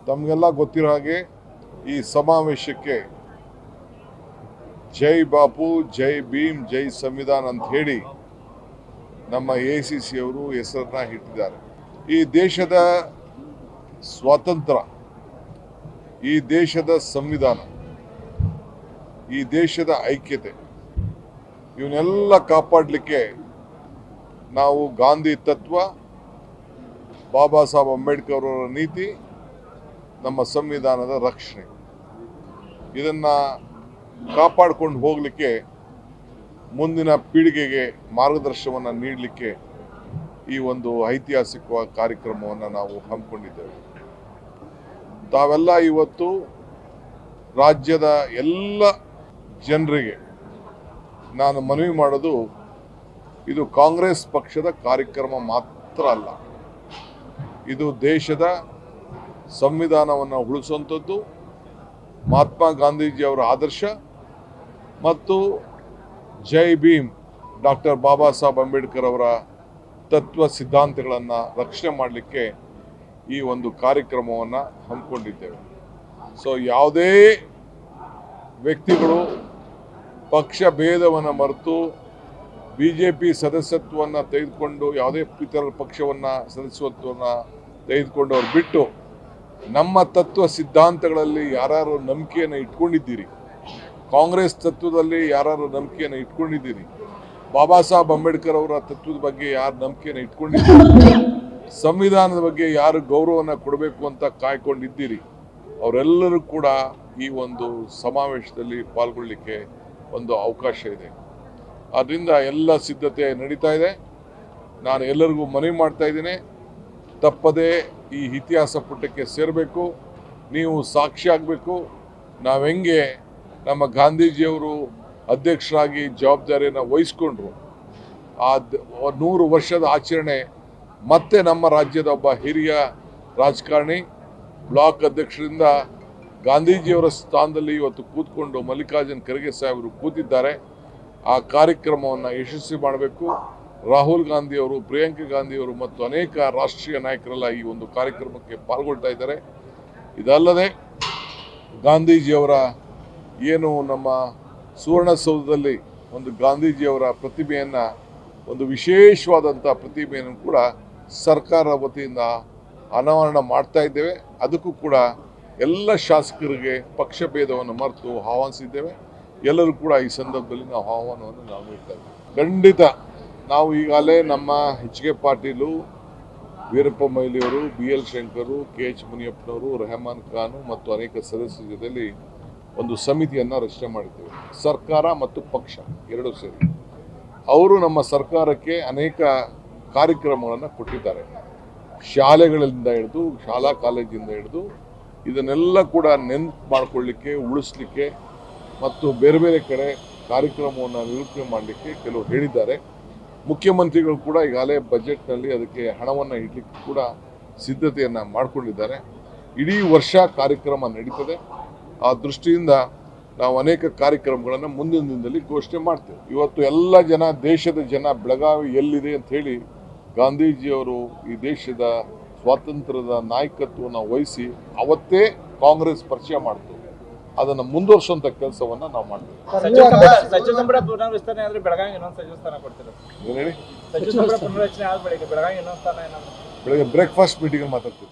ತಮಗೆಲ್ಲ ಗೊತ್ತಿರೋ ಹಾಗೆ ಈ ಸಮಾವೇಶಕ್ಕೆ ಜೈ ಬಾಪು, ಜೈ ಭೀಮ್, ಜೈ ಸಂವಿಧಾನ ಅಂತ ಹೇಳಿ ನಮ್ಮ ACC ಅವರು ಹೆಸರನ್ನ ಇಟ್ಟಿದ್ದಾರೆ. ಈ ದೇಶದ ಸ್ವಾತಂತ್ರ್ಯ, ಈ ದೇಶದ ಸಂವಿಧಾನ, ಈ ದೇಶದ ಐಕ್ಯತೆ ಇವನ್ನೆಲ್ಲ ಕಾಪಾಡಲಿಕ್ಕೆ ನಾವು ಗಾಂಧಿ ತತ್ವ, ಬಾಬಾ ಸಾಹೇಬ್ ಅಂಬೇಡ್ಕರ್ ಅವರ ನೀತಿ, ನಮ್ಮ ಸಂವಿಧಾನದ ರಕ್ಷಣೆ ಇದನ್ನ ಕಾಪಾಡಿಕೊಂಡು ಹೋಗಲಿಕ್ಕೆ, ಮುಂದಿನ ಪೀಳಿಗೆಗೆ ಮಾರ್ಗದರ್ಶನವನ್ನು ನೀಡಲಿಕ್ಕೆ ಈ ಒಂದು ಐತಿಹಾಸಿಕ ಕಾರ್ಯಕ್ರಮವನ್ನು ನಾವು ಹಮ್ಮಿಕೊಂಡಿದ್ದೇವೆ. ತಾವೆಲ್ಲ ಇವತ್ತು ರಾಜ್ಯದ ಎಲ್ಲ ಜನರಿಗೆ ನಾನು ಮನವಿ ಮಾಡೋದು, ಇದು ಕಾಂಗ್ರೆಸ್ ಪಕ್ಷದ ಕಾರ್ಯಕ್ರಮ ಮಾತ್ರ ಅಲ್ಲ, ಇದು ದೇಶದ ಸಂವಿಧಾನವನ್ನು ಉಳಿಸುವಂಥದ್ದು, ಮಹಾತ್ಮ ಗಾಂಧೀಜಿಯವರ ಆದರ್ಶ ಮತ್ತು ಜೈ ಭೀಮ್ ಡಾಕ್ಟರ್ ಬಾಬಾ ಸಾಹೇಬ್ ಅಂಬೇಡ್ಕರ್ ಅವರ ತತ್ವ ಸಿದ್ಧಾಂತಗಳನ್ನು ರಕ್ಷಣೆ ಮಾಡಲಿಕ್ಕೆ ಈ ಒಂದು ಕಾರ್ಯಕ್ರಮವನ್ನು ಹಮ್ಮಿಕೊಂಡಿದ್ದೇವೆ. ಸೊ ಯಾವುದೇ ವ್ಯಕ್ತಿಗಳು ಪಕ್ಷ ಭೇದವನ್ನು ಮರೆತು BJP ಸದಸ್ಯತ್ವವನ್ನು ತೆಗೆದುಕೊಂಡು, ಯಾವುದೇ ಇತರ ಪಕ್ಷವನ್ನು ಸದಸ್ಯತ್ವವನ್ನು ತೆಗೆದುಕೊಂಡು ಅವ್ರು ಬಿಟ್ಟು ನಮ್ಮ ತತ್ವ ಸಿದ್ಧಾಂತಗಳಲ್ಲಿ ಯಾರು ನಂಬಿಕೆಯನ್ನು ಇಟ್ಕೊಂಡಿದ್ದೀರಿ, ಕಾಂಗ್ರೆಸ್ ತತ್ವದಲ್ಲಿ ಯಾರು ನಂಬಿಕೆಯನ್ನು ಇಟ್ಕೊಂಡಿದ್ದೀರಿ, ಬಾಬಾ ಸಾಹೇಬ್ ಅಂಬೇಡ್ಕರ್ ಅವರ ತತ್ವದ ಬಗ್ಗೆ ಯಾರು ನಂಬಿಕೆಯನ್ನು ಇಟ್ಕೊಂಡಿದ್ದೀರಿ, ಸಂವಿಧಾನದ ಬಗ್ಗೆ ಯಾರು ಗೌರವವನ್ನು ಕೊಡಬೇಕು ಅಂತ ಕಾಯ್ಕೊಂಡಿದ್ದೀರಿ, ಅವರೆಲ್ಲರೂ ಕೂಡ ಈ ಒಂದು ಸಮಾವೇಶದಲ್ಲಿ ಪಾಲ್ಗೊಳ್ಳಲಿಕ್ಕೆ ಒಂದು ಅವಕಾಶ ಇದೆ. ಆದ್ದರಿಂದ ಎಲ್ಲ ಸಿದ್ಧತೆ ನಡೀತಾ ಇದೆ. ನಾನು ಎಲ್ಲರಿಗೂ ಮನವಿ ಮಾಡ್ತಾ ಇದ್ದೀನಿ, ತಪ್ಪದೇ ಈ ಇತಿಹಾಸ ಪುಟಕ್ಕೆ ಸೇರಬೇಕು, ನೀವು ಸಾಕ್ಷಿ ಆಗಬೇಕು. ನಾವು ಹೆಂಗೆ ನಮ್ಮ ಗಾಂಧೀಜಿಯವರು ಅಧ್ಯಕ್ಷರಾಗಿ ಜವಾಬ್ದಾರಿಯನ್ನು ವಹಿಸ್ಕೊಂಡ್ರು, ಆ 100 ವರ್ಷದ ಆಚರಣೆ ಮತ್ತೆ ನಮ್ಮ ರಾಜ್ಯದ ಒಬ್ಬ ಹಿರಿಯ ರಾಜಕಾರಣಿ ಬ್ಲಾಕ್ ಅಧ್ಯಕ್ಷರಿಂದ ಗಾಂಧೀಜಿಯವರ ಸ್ಥಾನದಲ್ಲಿ ಇವತ್ತು ಕೂತ್ಕೊಂಡು ಮಲ್ಲಿಕಾರ್ಜುನ್ ಖರ್ಗೆ ಸಾಹೇಬರು ಕೂತಿದ್ದಾರೆ. ಆ ಕಾರ್ಯಕ್ರಮವನ್ನು ಯಶಸ್ವಿ ಮಾಡಬೇಕು. ರಾಹುಲ್ ಗಾಂಧಿಯವರು, ಪ್ರಿಯಾಂಕಾ ಗಾಂಧಿಯವರು ಮತ್ತು ಅನೇಕ ರಾಷ್ಟ್ರೀಯ ನಾಯಕರೆಲ್ಲ ಈ ಒಂದು ಕಾರ್ಯಕ್ರಮಕ್ಕೆ ಪಾಲ್ಗೊಳ್ತಾ ಇದ್ದಾರೆ. ಇದಲ್ಲದೆ ಗಾಂಧೀಜಿಯವರ ಏನು ನಮ್ಮ ಸುವರ್ಣಸೌಧದಲ್ಲಿ ಒಂದು ಗಾಂಧೀಜಿಯವರ ಪ್ರತಿಮೆಯನ್ನು, ಒಂದು ವಿಶೇಷವಾದಂಥ ಪ್ರತಿಮೆಯನ್ನು ಕೂಡ ಸರ್ಕಾರ ವತಿಯಿಂದ ಅನಾವರಣ ಮಾಡ್ತಾ ಇದ್ದೇವೆ. ಅದಕ್ಕೂ ಕೂಡ ಎಲ್ಲ ಶಾಸಕರಿಗೆ ಪಕ್ಷ ಭೇದವನ್ನು ಮರೆತು ಆಹ್ವಾನಿಸಿದ್ದೇವೆ. ಎಲ್ಲರೂ ಕೂಡ ಈ ಸಂದರ್ಭದಲ್ಲಿ ನಾವು ಆಹ್ವಾನವನ್ನು ನಾವು ನೀಡ್ತಾ ಇದ್ದೇವೆ. ಖಂಡಿತ ನಾವು ಈಗಾಗಲೇ ನಮ್ಮ HK Patil, Veerappa ಮೊಯ್ಲಿಯವರು, BL Shankar, KH ಮುನಿಯಪ್ಪನವರು, Rahman Khan ಮತ್ತು ಅನೇಕ ಸದಸ್ಯರ ಜೊತೆಯಲ್ಲಿ ಒಂದು ಸಮಿತಿಯನ್ನು ರಚನೆ ಮಾಡಿದ್ದೇವೆ. ಸರ್ಕಾರ ಮತ್ತು ಪಕ್ಷ ಎರಡೂ ಸೇರಿ ಅವರು ನಮ್ಮ ಸರ್ಕಾರಕ್ಕೆ ಅನೇಕ ಕಾರ್ಯಕ್ರಮಗಳನ್ನು ಕೊಟ್ಟಿದ್ದಾರೆ. ಶಾಲೆಗಳಿಂದ ಹಿಡಿದು, ಶಾಲಾ ಕಾಲೇಜಿಂದ ಹಿಡಿದು ಇದನ್ನೆಲ್ಲ ಕೂಡ ನೆನಪು ಮಾಡಿಕೊಳ್ಳಿಕ್ಕೆ, ಉಳಿಸ್ಲಿಕ್ಕೆ ಮತ್ತು ಬೇರೆ ಬೇರೆ ಕಡೆ ಕಾರ್ಯಕ್ರಮವನ್ನು ನಿರೂಪಣೆ ಮಾಡಲಿಕ್ಕೆ ಕೆಲವು ಹೇಳಿದ್ದಾರೆ. ಮುಖ್ಯಮಂತ್ರಿಗಳು ಕೂಡ ಈಗಾಗಲೇ ಬಜೆಟ್ನಲ್ಲಿ ಅದಕ್ಕೆ ಹಣವನ್ನು ಇಡಲಿಕ್ಕೆ ಕೂಡ ಸಿದ್ಧತೆಯನ್ನು ಮಾಡಿಕೊಂಡಿದ್ದಾರೆ. ಇಡೀ ವರ್ಷ ಕಾರ್ಯಕ್ರಮ ನಡೀತದೆ. ಆ ದೃಷ್ಟಿಯಿಂದ ನಾವು ಅನೇಕ ಕಾರ್ಯಕ್ರಮಗಳನ್ನು ಮುಂದಿನ ದಿನದಲ್ಲಿ ಘೋಷಣೆ ಮಾಡ್ತೇವೆ. ಇವತ್ತು ಎಲ್ಲ ಜನ, ದೇಶದ ಜನ ಬೆಳಗಾವಿ ಎಲ್ಲಿದೆ ಅಂತ ಹೇಳಿ ಗಾಂಧೀಜಿಯವರು ಈ ದೇಶದ ಸ್ವಾತಂತ್ರ್ಯದ ನಾಯಕತ್ವವನ್ನು ವಹಿಸಿ ಅವತ್ತೇ ಕಾಂಗ್ರೆಸ್ ಪರಿಚಯ ಮಾಡ್ತು, ಅದನ್ನು ಮುಂದುವರಿಸುವಂತ ಕೆಲಸವನ್ನ ನಾವು ಮಾಡ್ತೀವಿ. ಸಚಿವ ಸಂಪುಟ ಪುನರ್ವಿಸ್ತರಣೆ ಆದ್ರೆ ಬೆಳಗಾವಿ ಇನ್ನೊಂದು ಸಚಿವ ಸ್ಥಾನ ಕೊಡ್ತೀರಾ? ಏನು ಹೇಳಿ? ಸಚಿವ ಸಂಪುಟ ಪುನರ್ರಚನೆ ಆದ ಬಳಿಕ ಬೆಳಗಾವಿ ಇನ್ನೊಂದು ಸ್ಥಾನ ಏನಾದ್ರು? ಬೆಳಗ್ಗೆ ಬ್ರೇಕ್ಫಾಸ್ಟ್ ಮೀಟಿಂಗ್ ಮಾತಾಡ್ತೀವಿ.